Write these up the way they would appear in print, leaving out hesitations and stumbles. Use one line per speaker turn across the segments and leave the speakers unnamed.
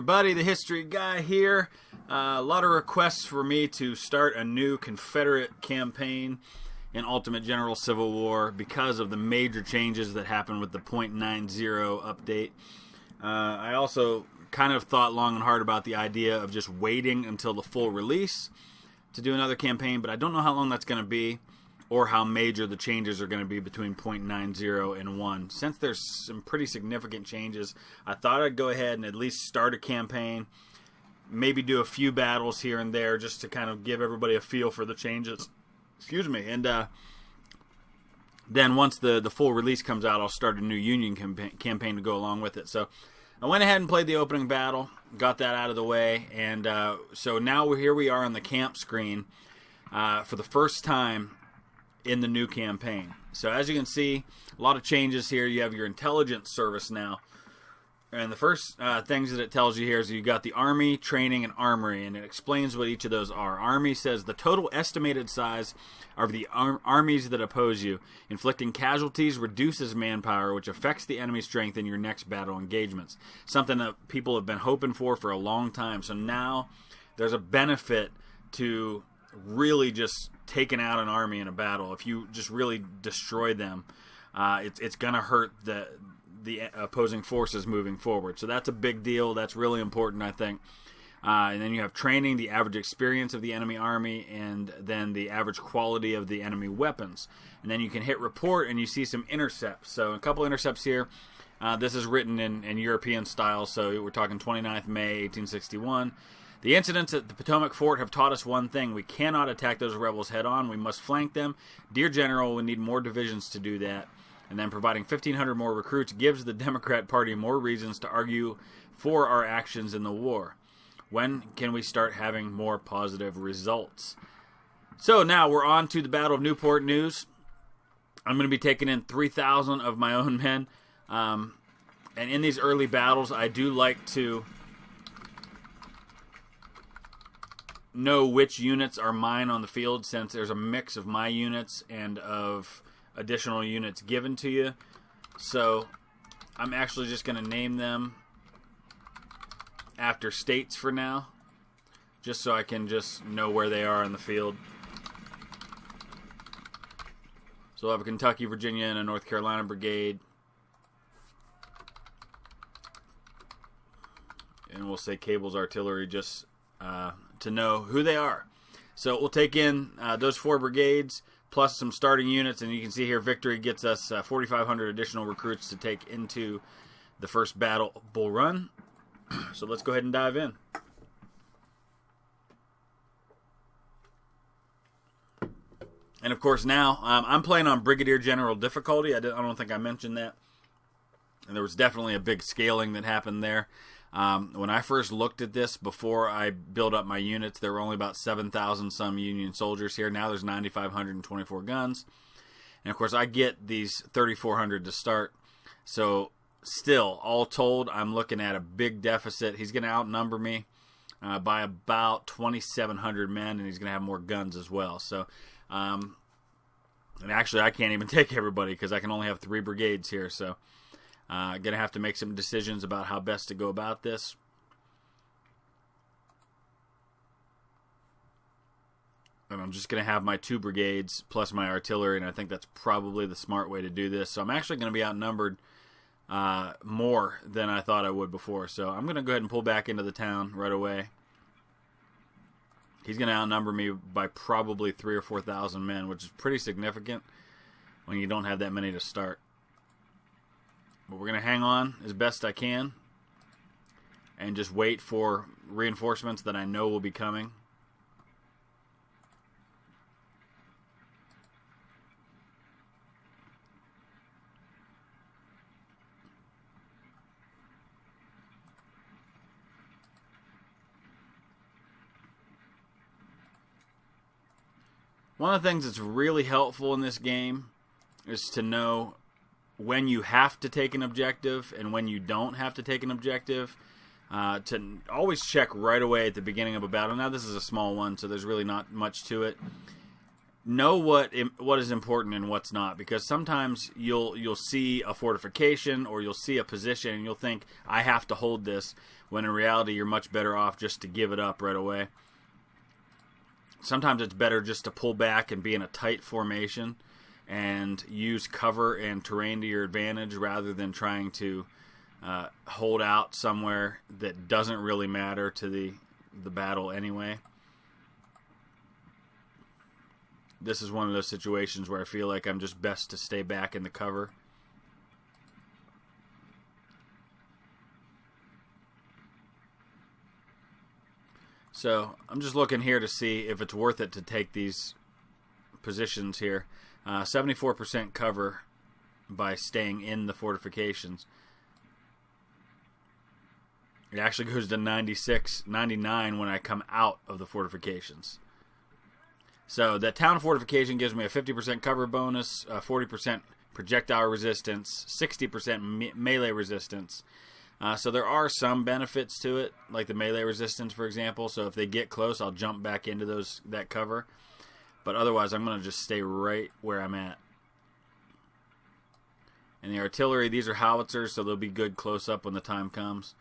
everybody, the History Guy here. A lot of requests for me to start a new Confederate campaign in Ultimate General Civil War because of the major changes that happened with the .90 update. I also kind of thought long and hard about the idea of just waiting until the full release to do another campaign, but I don't know how long that's going to be or how major the changes are going to be between .90 and 1. Since there's some pretty significant changes, I thought I'd go ahead and at least start a campaign, maybe do a few battles here and there just to kind of give everybody a feel for the changes. Excuse me. And then once the full release comes out, I'll start a new Union campaign to go along with it. So I went ahead and played the opening battle, got that out of the way, and so now here we are on the camp screen for the first time in the new campaign. So as you can see, a lot of changes here. You have your intelligence service now. And the first things that it tells you here is you got the Army, Training, and Armory, and it explains what each of those are. Army says the total estimated size of the armies that oppose you. Inflicting casualties reduces manpower, which affects the enemy strength in your next battle engagements. Something that people have been hoping for a long time. So now there's a benefit to really just taking out an army in a battle. If you just really destroy them, it's going to hurt the opposing forces moving forward. So that's a big deal. That's really important, I think. And then you have training, the average experience of the enemy army, and then the average quality of the enemy weapons. And then you can hit report and you see some intercepts. So a couple intercepts here. This is written in European style, so we're talking 29th May, 1861. The incidents at the Potomac Fort have taught us one thing. We cannot attack those rebels head on. We must flank them. Dear General, we need more divisions to do that. And then providing 1,500 more recruits gives the Democrat Party more reasons to argue for our actions in the war. When can we start having more positive results? So now we're on to the Battle of Newport news. I'm going to be taking in 3,000 of my own men. And in these early battles, I do like to know which units are mine on the field, since there's a mix of my units and of additional units given to you. So I'm actually just going to name them after states for now, just so I can just know where they are in the field. So we'll have a Kentucky, Virginia, and a North Carolina brigade. And we'll say Cable's artillery just to know who they are. So we'll take in those 4 brigades plus some starting units, and you can see here Victory gets us 4,500 additional recruits to take into the first battle Bull Run. So let's go ahead and dive in. And of course now I'm playing on Brigadier General difficulty. I don't think I mentioned that. And there was definitely a big scaling that happened there. When I first looked at this, before I built up my units, there were only about 7,000 some Union soldiers here. Now there's 9,524 guns. And of course I get these 3,400 to start. So still, all told, I'm looking at a big deficit. He's going to outnumber me by about 2,700 men, and he's going to have more guns as well. So, and actually I can't even take everybody because I can only have 3 brigades here. So going to have to make some decisions about how best to go about this. And I'm just going to have my 2 brigades plus my artillery, and I think that's probably the smart way to do this. So I'm actually going to be outnumbered more than I thought I would before. So I'm going to go ahead and pull back into the town right away. He's going to outnumber me by probably 3,000 or 4,000 men, which is pretty significant when you don't have that many to start. But we're going to hang on as best I can and just wait for reinforcements that I know will be coming. One of the things that's really helpful in this game is to know when you have to take an objective and when you don't have to take an objective. To always check right away at the beginning of a battle. Now this is a small one, so there's really not much to it. know what is important and what's not, because sometimes you'll see a fortification or you'll see a position and you'll think, I have to hold this, when in reality you're much better off just to give it up right away. Sometimes it's better just to pull back and be in a tight formation and use cover and terrain to your advantage rather than trying to hold out somewhere that doesn't really matter to the battle anyway. This is one of those situations where I feel like I'm just best to stay back in the cover. So I'm just looking here to see if it's worth it to take these positions here. 74% cover by staying in the fortifications. It actually goes to 96, 99 when I come out of the fortifications. So that town fortification gives me a 50% cover bonus, 40% projectile resistance, 60% melee resistance. So there are some benefits to it, like the melee resistance, for example. So if they get close, I'll jump back into that cover. But otherwise, I'm going to just stay right where I'm at. And the artillery, these are howitzers, so they'll be good close up when the time comes.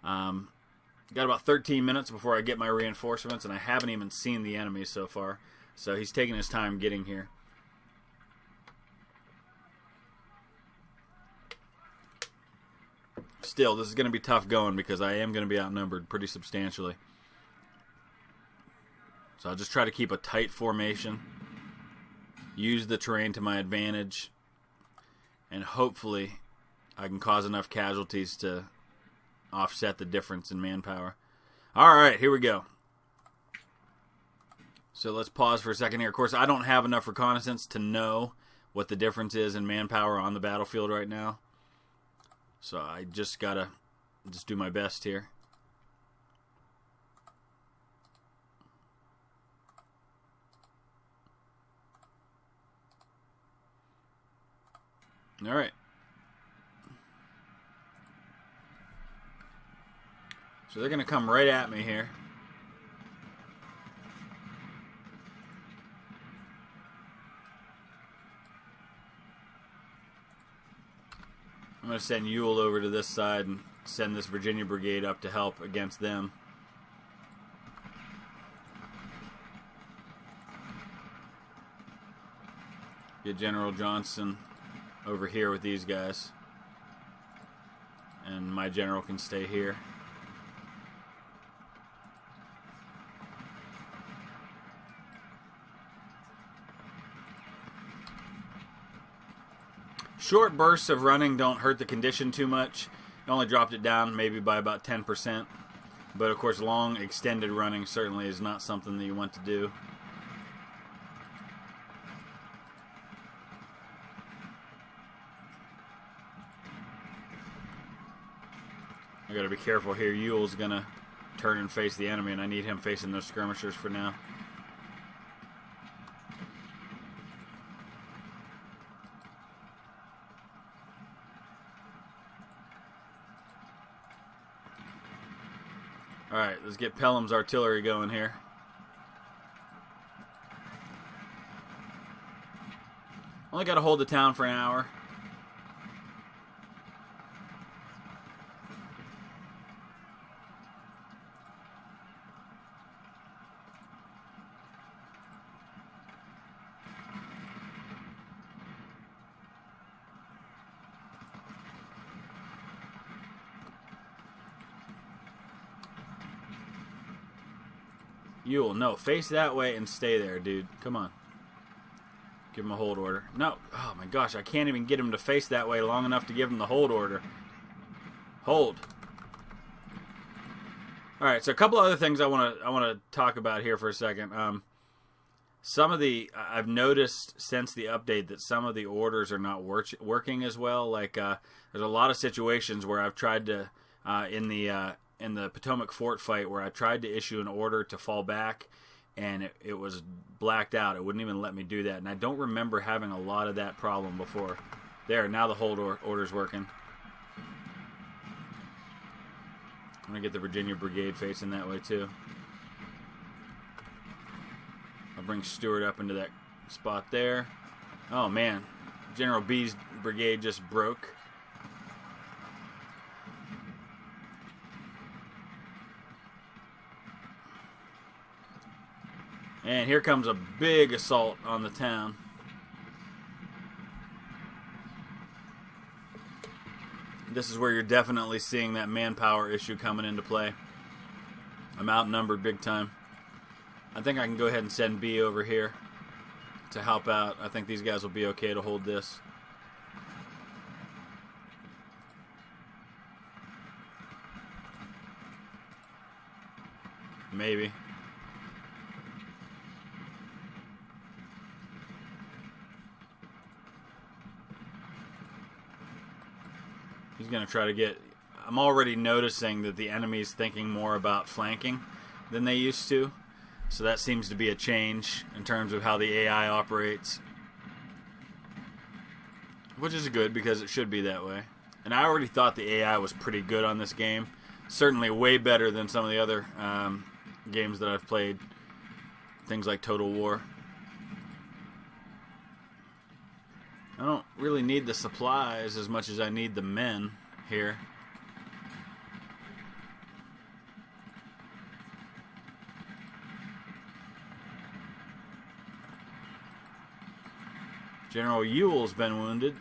Got about 13 minutes before I get my reinforcements, and I haven't even seen the enemy so far. So he's taking his time getting here. Still, this is going to be tough going because I am going to be outnumbered pretty substantially. So I'll just try to keep a tight formation, use the terrain to my advantage, and hopefully I can cause enough casualties to offset the difference in manpower. Alright, here we go. So let's pause for a second here. Of course, I don't have enough reconnaissance to know what the difference is in manpower on the battlefield right now. So I just gotta do my best here. All right. So they're gonna come right at me here. I'm going to send Ewell over to this side and send this Virginia Brigade up to help against them. Get General Johnson over here with these guys. And my general can stay here. Short bursts of running don't hurt the condition too much. I only dropped it down maybe by about 10%. But of course, long extended running certainly is not something that you want to do. I gotta be careful here. Ewell's gonna turn and face the enemy, and I need him facing those skirmishers for now. Alright, let's get Pelham's artillery going here. Only got to hold the town for an hour. Ewell, no, face that way and stay there, dude. Come on. Give him a hold order. No. Oh, my gosh. I can't even get him to face that way long enough to give him the hold order. Hold. All right, so a couple other things I want to talk about here for a second. I've noticed since the update that some of the orders are not working as well. Like, there's a lot of situations where I've tried to, in the Potomac Fort fight, where I tried to issue an order to fall back, and it was blacked out. It wouldn't even let me do that, and I don't remember having a lot of that problem before. There, now the hold order's working. I'm going to get the Virginia Brigade facing that way, too. I'll bring Stewart up into that spot there. Oh, man. General B's brigade just broke. And here comes a big assault on the town. This is where you're definitely seeing that manpower issue coming into play. I'm outnumbered big time. I think I can go ahead and send B over here to help out. I think these guys will be okay to hold this. Maybe. He's going to try to get... I'm already noticing that the enemy's thinking more about flanking than they used to. So that seems to be a change in terms of how the AI operates. Which is good, because it should be that way. And I already thought the AI was pretty good on this game. Certainly way better than some of the other games that I've played. Things like Total War. I don't really need the supplies as much as I need the men here. General Ewell's been wounded.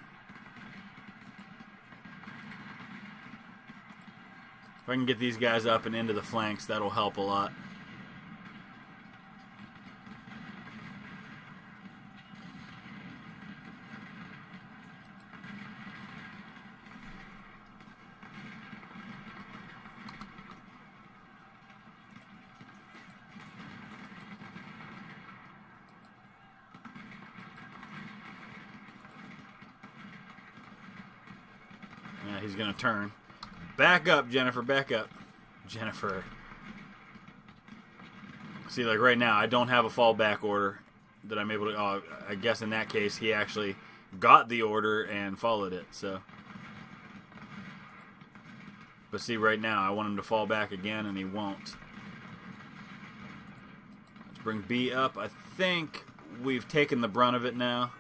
If I can get these guys up and into the flanks, that'll help a lot. Yeah, he's going to turn. Back up, Jennifer, back up. Jennifer. See, like right now, I don't have a fallback order that I'm able to... Oh, I guess in that case, he actually got the order and followed it, so... But see, right now, I want him to fall back again, and he won't. Let's bring B up. I think we've taken the brunt of it now.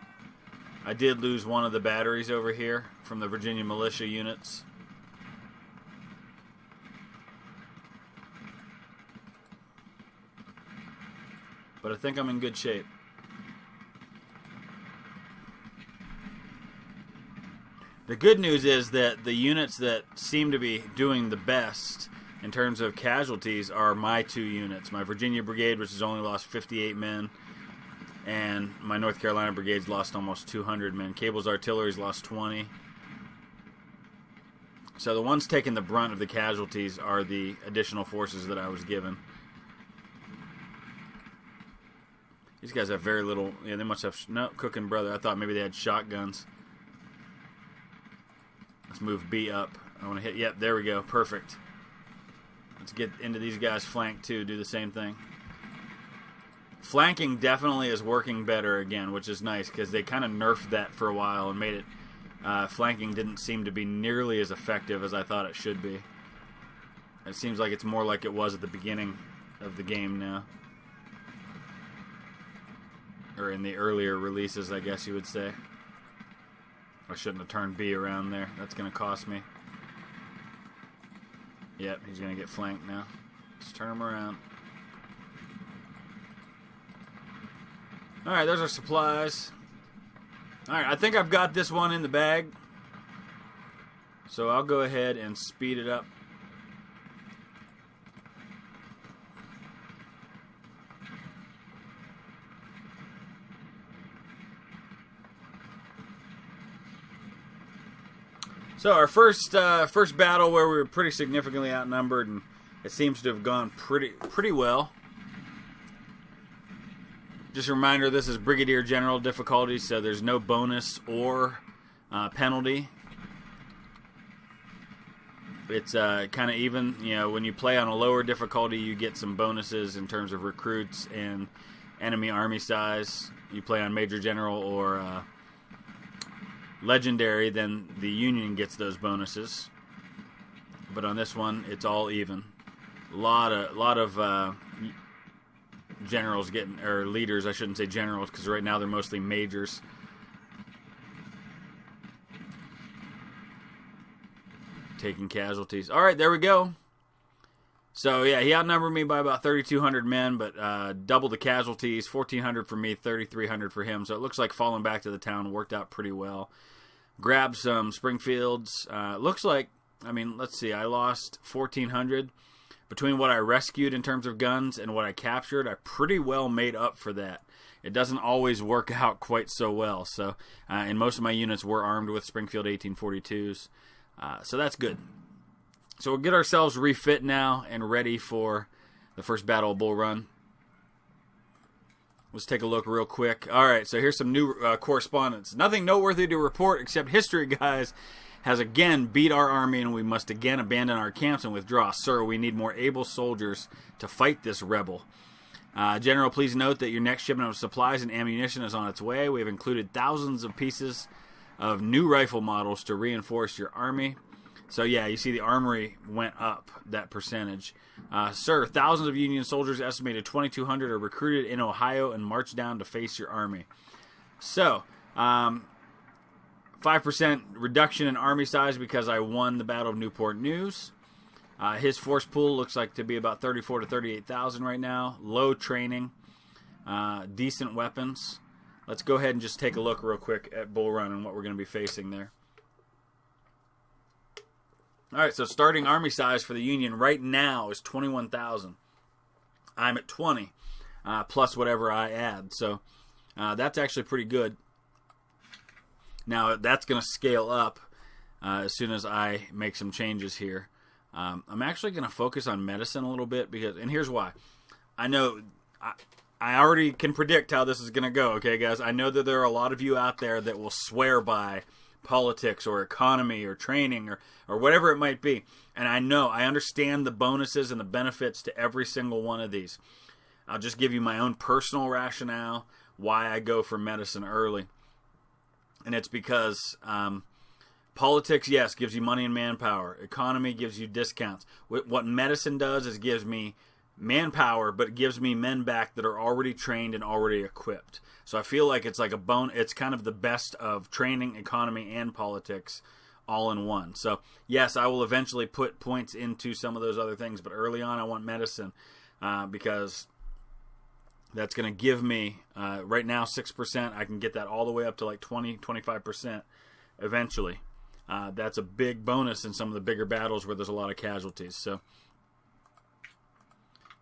I did lose one of the batteries over here from the Virginia militia units. But I think I'm in good shape. The good news is that the units that seem to be doing the best in terms of casualties are my two units. My Virginia Brigade, which has only lost 58 men, and my North Carolina Brigade's lost almost 200 men. Cable's Artillery's lost 20. So the ones taking the brunt of the casualties are the additional forces that I was given. These guys have very little... Yeah, they must have... No, Cook and Brother. I thought maybe they had shotguns. Let's move B up. I want to hit... Yep, there we go. Perfect. Let's get into these guys' flank, too. Do the same thing. Flanking definitely is working better again, which is nice, because they kind of nerfed that for a while and made it... flanking didn't seem to be nearly as effective as I thought it should be. It seems like it's more like it was at the beginning of the game now. Or in the earlier releases, I guess you would say. I shouldn't have turned B around there. That's going to cost me. Yep, he's going to get flanked now. Let's turn him around. Alright, there's our supplies. Alright, I think I've got this one in the bag. So I'll go ahead and speed it up. So our first battle where we were pretty significantly outnumbered, and it seems to have gone pretty well. Just a reminder, this is Brigadier General difficulty, so there's no bonus or penalty. It's kind of even. You know, when you play on a lower difficulty, you get some bonuses in terms of recruits and enemy army size. You play on Major General or Legendary, then the Union gets those bonuses. But on this one, it's all even. A lot of generals getting, or leaders, I shouldn't say generals, because right now they're mostly majors. Taking casualties. All right, there we go. So, yeah, he outnumbered me by about 3,200 men, but double the casualties, 1,400 for me, 3,300 for him. So it looks like falling back to the town worked out pretty well. Grabbed some Springfields. Looks like, I mean, let's see, I lost 1,400. Between what I rescued in terms of guns and what I captured, I pretty well made up for that. It doesn't always work out quite so well. So, and most of my units were armed with Springfield 1842s. So that's good. So we'll get ourselves refit now and ready for the first Battle of Bull Run. Let's take a look real quick. All right, so here's some new correspondence. Nothing noteworthy to report except history, guys, has again beat our army and we must again abandon our camps and withdraw. Sir, we need more able soldiers to fight this rebel. General, please note that your next shipment of supplies and ammunition is on its way. We have included thousands of pieces of new rifle models to reinforce your army. So, yeah, you see the armory went up, that percentage. Sir, thousands of Union soldiers, estimated 2,200, are recruited in Ohio and marched down to face your army. So, 5% reduction in army size because I won the Battle of Newport News. His force pool looks like to be about 34 to 38,000 right now. Low training, decent weapons. Let's go ahead and just take a look real quick at Bull Run and what we're going to be facing there. All right, so starting army size for the Union right now is 21,000. I'm at 20, plus whatever I add. So that's actually pretty good. Now, that's going to scale up as soon as I make some changes here. I'm actually going to focus on medicine a little bit, because, and here's why. I know I already can predict how this is going to go, okay, guys? I know that there are a lot of you out there that will swear by politics or economy or training or whatever it might be. And I understand the bonuses and the benefits to every single one of these. I'll just give you my own personal rationale why I go for medicine early. And it's because politics, yes, gives you money and manpower. Economy gives you discounts. What medicine does is gives me manpower, but it gives me men back that are already trained and already equipped. So I feel like it's like it's kind of the best of training, economy, and politics all in one. So yes, I will eventually put points into some of those other things, but early on I want medicine because that's going to give me, right now 6%, I can get that all the way up to like 20-25% eventually. That's a big bonus in some of the bigger battles where there's a lot of casualties. So,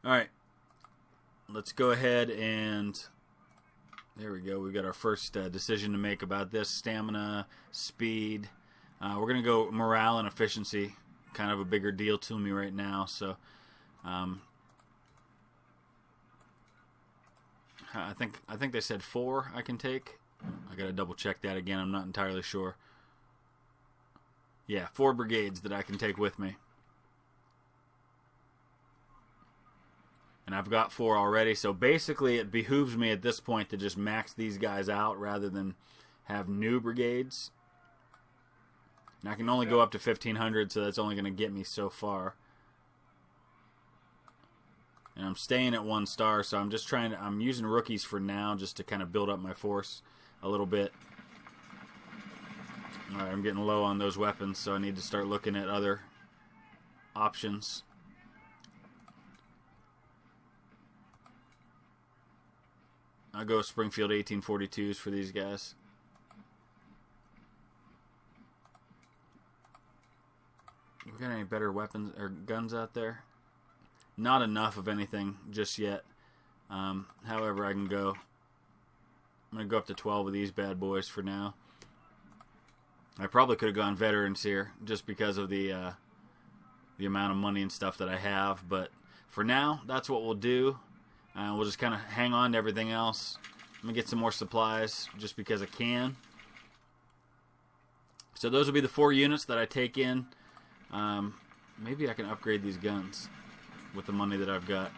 all right, let's go ahead and, there we go. We've got our first decision to make about this. Stamina, speed. We're going to go morale and efficiency. Kind of a bigger deal to me right now. So, I think they said 4 I can take. I got to double check that again. I'm not entirely sure. Yeah, 4 brigades that I can take with me. And I've got 4 already, so basically it behooves me at this point to just max these guys out rather than have new brigades. And I can only go up to 1,500, so that's only going to get me so far. And I'm staying at 1 star, so I'm just I'm using rookies for now just to kind of build up my force a little bit. Alright, I'm getting low on those weapons, so I need to start looking at other options. I'll go Springfield 1842s for these guys. We got any better weapons or guns out there? Not enough of anything just yet. However, I can go. I'm going to go up to 12 of these bad boys for now. I probably could have gone veterans here just because of the amount of money and stuff that I have. But for now, that's what we'll do. We'll just kind of hang on to everything else. I'm going to get some more supplies just because I can. So those will be the 4 units that I take in. Maybe I can upgrade these guns with the money that I've got.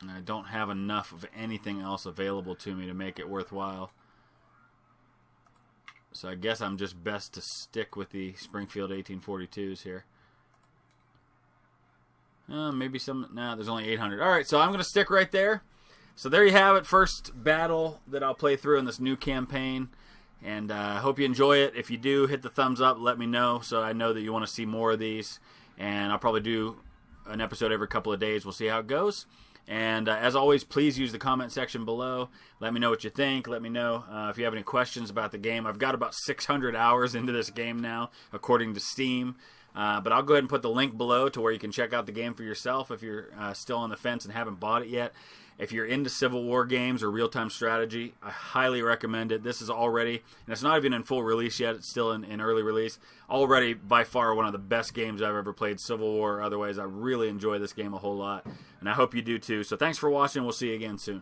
And I don't have enough of anything else available to me to make it worthwhile. So I guess I'm just best to stick with the Springfield 1842s here. Maybe some. Nah, there's only 800. All right, so I'm going to stick right there. So there you have it. First battle that I'll play through in this new campaign. And I hope you enjoy it. If you do, hit the thumbs up. Let me know so I know that you want to see more of these. And I'll probably do an episode every couple of days. We'll see how it goes. And as always, please use the comment section below. Let me know what you think. Let me know if you have any questions about the game. I've got about 600 hours into this game now, according to Steam. But I'll go ahead and put the link below to where you can check out the game for yourself if you're still on the fence and haven't bought it yet. If you're into Civil War games or real-time strategy, I highly recommend it. This is already, and it's not even in full release yet, it's still in early release, already by far one of the best games I've ever played, Civil War or otherwise. I really enjoy this game a whole lot, and I hope you do too. So thanks for watching. We'll see you again soon.